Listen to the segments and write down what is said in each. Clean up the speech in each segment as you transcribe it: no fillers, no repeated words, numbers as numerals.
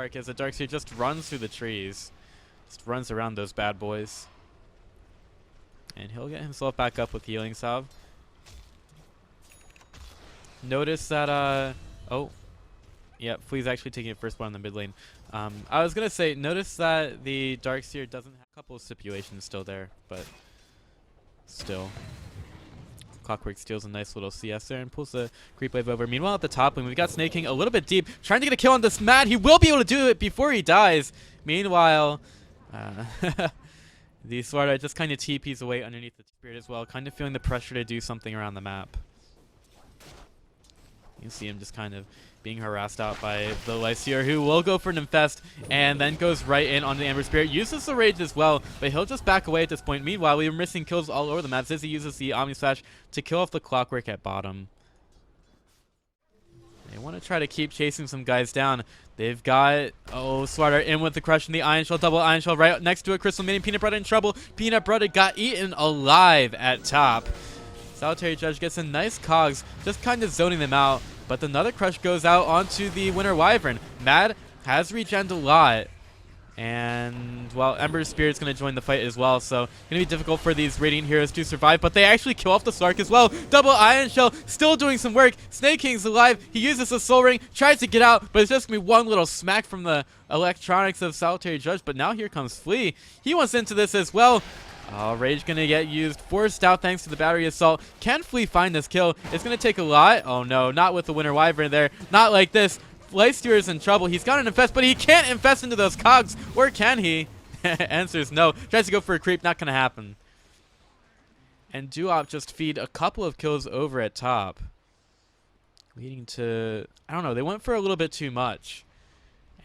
Slark as the Darkseer just runs through the trees. Just runs around those bad boys. And he'll get himself back up with healing salve. Notice that, oh. Yeah, Flea's actually taking it first one in the mid lane. I was going to say, notice that the Darkseer doesn't have a couple of stipulations still there, but still. Clockwork steals a nice little CS there and pulls the creep wave over. Meanwhile, at the top lane, we've got Sneyking a little bit deep, trying to get a kill on this Mad. He will be able to do it before he dies. Meanwhile, the Slardar just kind of TPs away underneath the Spirit as well, kind of feeling the pressure to do something around the map. You see him just kind of being harassed out by the Lycier, who will go for an infest and then goes right in on the Ember Spirit. Uses the rage as well, but he'll just back away at this point. Meanwhile, we are missing kills all over the map. Zyzzy uses the Omni Slash to kill off the Clockwork at bottom. They want to try to keep chasing some guys down. They've got, Slardar in with the crush and the Iron Shell, double Iron Shell right next to a Crystal Minion. Peanut Butter in trouble. Peanut Butter got eaten alive at top. Solitary Judge gets a nice cogs, just kind of zoning them out. But another crush goes out onto the Winter Wyvern. Mad has regened a lot. And, well, Ember Spirit's going to join the fight as well. So, going to be difficult for these Radiant heroes to survive. But they actually kill off the Slark as well. Double Iron Shell, still doing some work. Sneyking's alive. He uses the Soul Ring, tries to get out. But it's just going to be one little smack from the electronics of Solitary Judge. But now here comes Flea. He wants into this as well. Rage going to get used, forced out thanks to the Battery Assault. Can Flea find this kill? It's going to take a lot. Oh no, not with the Winter Wyvern there. Not like this. Lycier is in trouble. He's got an infest, but he can't infest into those cogs. Or can he? Answer's no. Tries to go for a creep. Not going to happen. And Duop just feed a couple of kills over at top. Leading to, I don't know, they went for a little bit too much.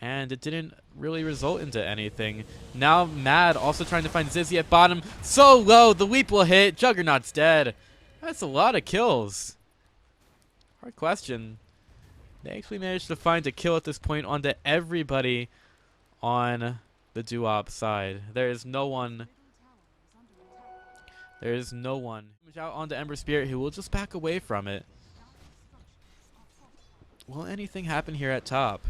And it didn't really result into anything. Now Mad also trying to find Zyzzy at bottom. So low, the leap will hit. Juggernaut's dead. That's a lot of kills. Hard question. They actually managed to find a kill at this point onto everybody on the Duop side. There is no one. There is no one. Out onto Ember Spirit, who will just back away from it. Will anything happen here at top?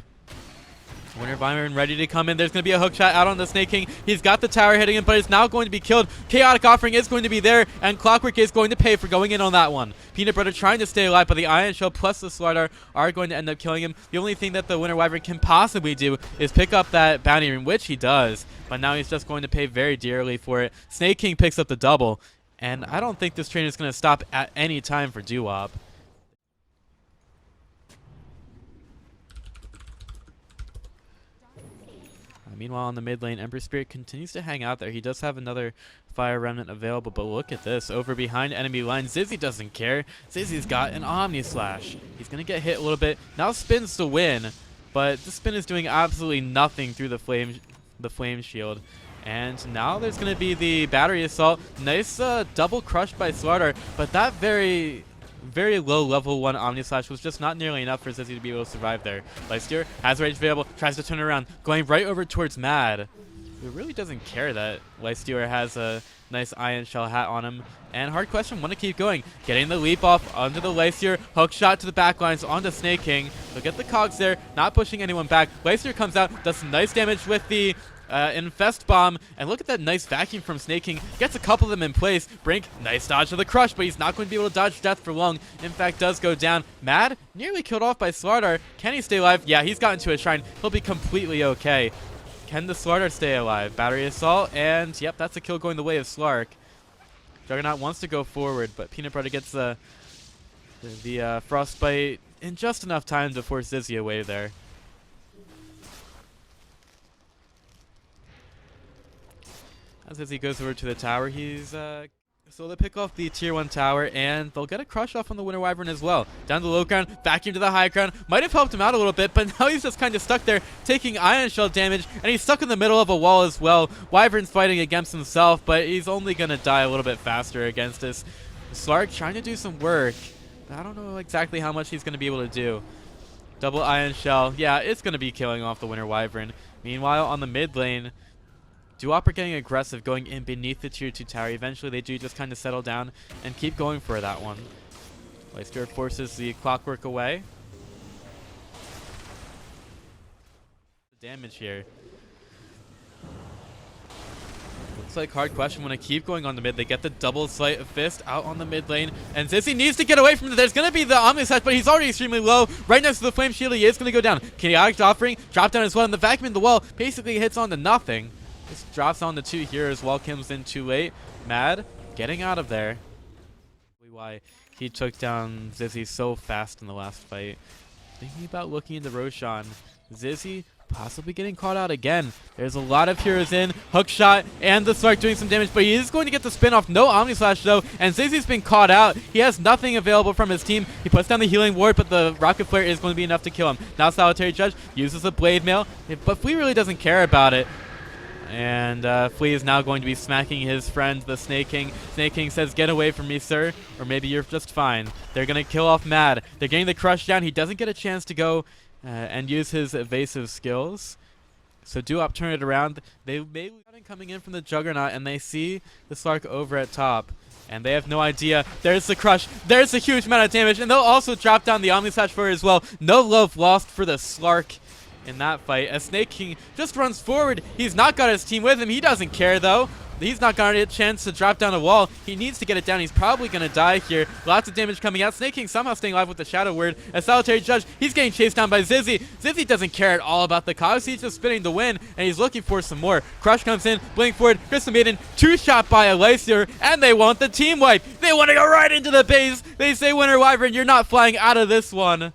Winter Wyvern ready to come in. There's going to be a hook shot out on the Sneyking. He's got the tower hitting him, but it's now going to be killed. Chaotic Offering is going to be there, and Clockwork is going to pay for going in on that one. Peanut Butter trying to stay alive, but the Iron Shell plus the Slardar are going to end up killing him. The only thing that the Winter Wyvern can possibly do is pick up that bounty ring, which he does, but now he's just going to pay very dearly for it. Sneyking picks up the double, and I don't think this train is going to stop at any time for Duop. Meanwhile, on the mid lane, Ember Spirit continues to hang out there. He does have another Fire Remnant available, but look at this. Over behind enemy line, Zyzzy doesn't care. Zyzzy's got an Omni Slash. He's going to get hit a little bit. Now spins to win, but the spin is doing absolutely nothing through the flame shield. And now there's going to be the Battery Assault. Nice double crush by Slardar, but that very low level 1 Omni Slash was just not nearly enough for Zyzzy to be able to survive there. Lycier has rage available, tries to turn around, going right over towards Mad, who really doesn't care that Lycier has a nice Iron Shell hat on him. And hard question, want to keep going. Getting the leap off onto the Lycier, hook shot to the backlines onto Sneyking. They'll get the cogs there, not pushing anyone back. Lycier comes out, does some nice damage with the Infest Bomb, and look at that nice vacuum from Sneyking. Gets a couple of them in place. Brink, nice dodge of the crush, but he's not going to be able to dodge death for long. In fact, does go down. Mad, nearly killed off by Slardar. Can he stay alive? Yeah, he's gotten to a shrine. He'll be completely okay. Can the Slardar stay alive? Battery Assault, and yep, that's a kill going the way of Slark. Juggernaut wants to go forward, but Peanut Butter gets the Frostbite in just enough time to force Zyzzy away there. As he goes over to the tower, he's so they'll pick off the tier 1 tower, and they'll get a crush off on the Winter Wyvern as well. Down the low ground, back into the high ground. Might have helped him out a little bit, but now he's just kind of stuck there, taking Iron Shell damage, and he's stuck in the middle of a wall as well. Wyvern's fighting against himself, but he's only going to die a little bit faster against this. Slark trying to do some work, but I don't know exactly how much he's going to be able to do. Double Iron Shell. Yeah, it's going to be killing off the Winter Wyvern. Meanwhile, on the mid lane, Duop are getting aggressive, going in beneath the tier 2 tower. Eventually, they do just kind of settle down and keep going for that one. Lycier forces the Clockwork away. damage here. Looks like Hard Question want to keep going on the mid. They get the double sleight of fist out on the mid lane, and Zyzzy needs to get away from it. There's going to be the Omni Slash, but he's already extremely low. Right next to the Flame Shield, he is going to go down. Chaotic Offering, drop down as well, and the vacuum in the wall basically hits on to nothing. Just drops on the 2 here as well, comes in too late. Mad, getting out of there. Why he took down Zyzzy so fast in the last fight. Thinking about looking into Roshan. Zyzzy possibly getting caught out again. There's a lot of heroes in. Hook shot and the Slark doing some damage, but he is going to get the spin off. No Omni Slash though, and Zyzzy's been caught out. He has nothing available from his team. He puts down the healing ward, but the Rocket Flare is going to be enough to kill him. Now Solitary Judge uses a Blade Mail, but Flea really doesn't care about it. And Flea is now going to be smacking his friend, the Sneyking. Sneyking says, "Get away from me, sir, or maybe you're just fine." They're going to kill off Mad. They're getting the crush down. He doesn't get a chance to go and use his evasive skills. So Duop turn it around. They may be coming in from the Juggernaut, and they see the Slark over at top. And they have no idea. There's the crush. There's a huge amount of damage. And they'll also drop down the Omni Slash for it as well. No love lost for the Slark in that fight, as Sneyking just runs forward. He's not got his team with him. He doesn't care though. He's not gonna get a chance to drop down a wall. He needs to get it down. He's probably gonna die here. Lots of damage coming out. Sneyking somehow staying alive with the Shadow Word. A Solitary Judge, he's getting chased down by Zyzzy. Zyzzy doesn't care at all about the cogs. He's just spinning the win, and he's looking for some more. Crush comes in, blink forward. Crystal Maiden, 2-shot by Elysier, and they want the team wipe. They want to go right into the base. They say, "Winter Wyvern, you're not flying out of this one."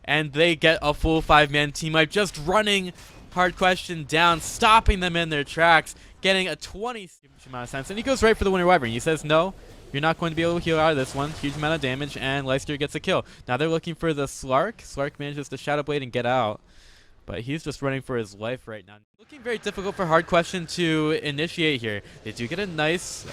And they get a full 5-man team wipe, just running Hard Question down, stopping them in their tracks, getting a 20 amount of sense. And he goes right for the Winter Wyvern. He says, "No, you're not going to be able to heal out of this one." Huge amount of damage, and Leicester gets a kill. Now they're looking for the Slark. Slark manages to Shadow Blade and get out, but he's just running for his life right now. Looking very difficult for Hard Question to initiate here. They do get a nice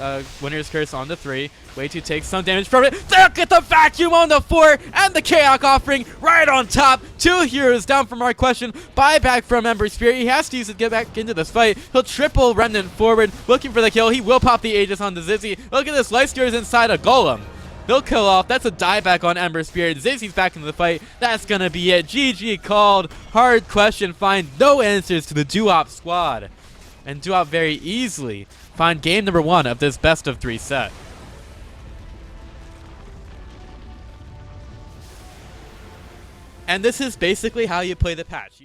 Winter's Curse on the 3. Wayto takes some damage from it. They'll get the vacuum on the 4, and the Chaotic Offering right on top. 2 heroes down from Hard Question. Buyback from Ember Spirit. He has to use it to get back into this fight. He'll triple Remnant forward, looking for the kill. He will pop the Aegis on the Zyzzy. Look at this. Leicester is inside a Golem. He'll kill off. That's a dieback on Ember Spirit. Zyzzy's back into the fight. That's going to be it. GG called. Hard Question find no answers to the Duop squad. And Duop very easily find game number 1 of this best of 3 set. And this is basically how you play the patch.